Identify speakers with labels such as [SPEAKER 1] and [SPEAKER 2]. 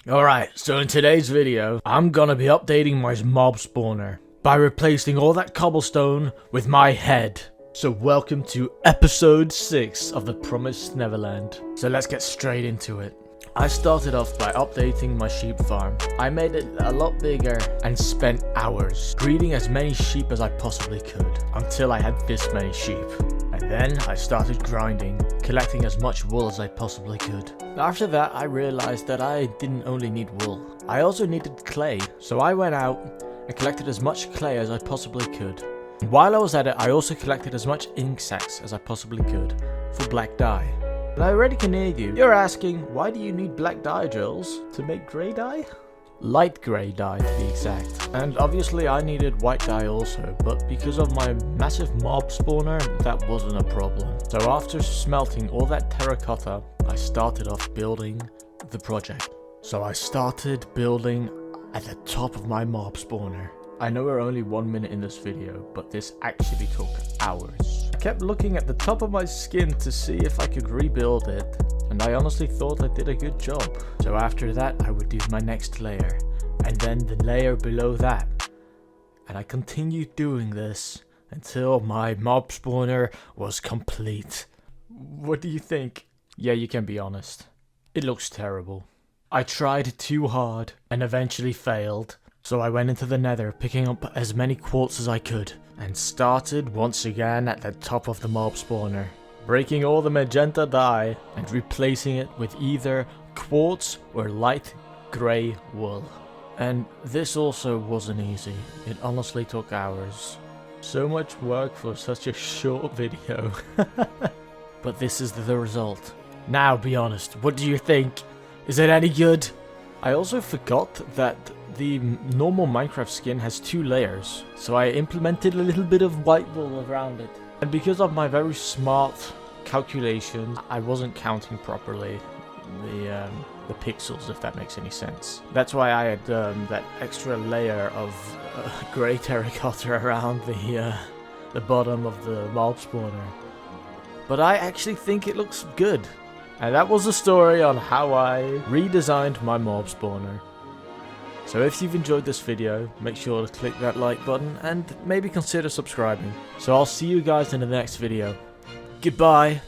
[SPEAKER 1] Alright, so in today's video, I'm gonna be updating my mob spawner by replacing all that cobblestone with my head. So welcome to episode 6 of the Promised Neverland. So let's get straight into it. I started off by updating my sheep farm. I made it a lot bigger and spent hours breeding as many sheep as I possibly could until I had this many sheep. And then I started grinding, collecting as much wool as I possibly could. After that, I realized that I didn't only need wool, I also needed clay. So I went out and collected as much clay as I possibly could. While I was at it, I also collected as much ink sacs as I possibly could for black dye. And I already can hear you. You're asking, why do you need black dye, Jules? To make grey dye? Light grey dye, to be exact. And obviously I needed white dye also, but because of my massive mob spawner, that wasn't a problem. So after smelting all that terracotta, I started off building the project. So I started building at the top of my mob spawner. I know we're only 1 minute in this video, but this actually took hours. I kept looking at the top of my skin to see if I could rebuild it, and I honestly thought I did a good job. So after that, I would do my next layer, and then the layer below that. And I continued doing this until my mob spawner was complete. What do you think? Yeah, you can be honest. It looks terrible. I tried too hard and eventually failed. So I went into the nether, picking up as many quartz as I could, and started once again at the top of the mob spawner, breaking all the magenta dye and replacing it with either quartz or light grey wool. And this also wasn't easy. It honestly took hours. So much work for such a short video. But this is the result. Now be honest, what do you think? Is it any good? I also forgot that the normal Minecraft skin has 2 layers, so I implemented a little bit of white wool around it. And because of my very smart calculations, I wasn't counting properly the pixels, if that makes any sense. That's why I had that extra layer of grey terracotta around the bottom of the mob spawner. But I actually think it looks good. And that was the story on how I redesigned my mob spawner. So if you've enjoyed this video, make sure to click that like button and maybe consider subscribing. So I'll see you guys in the next video. Goodbye.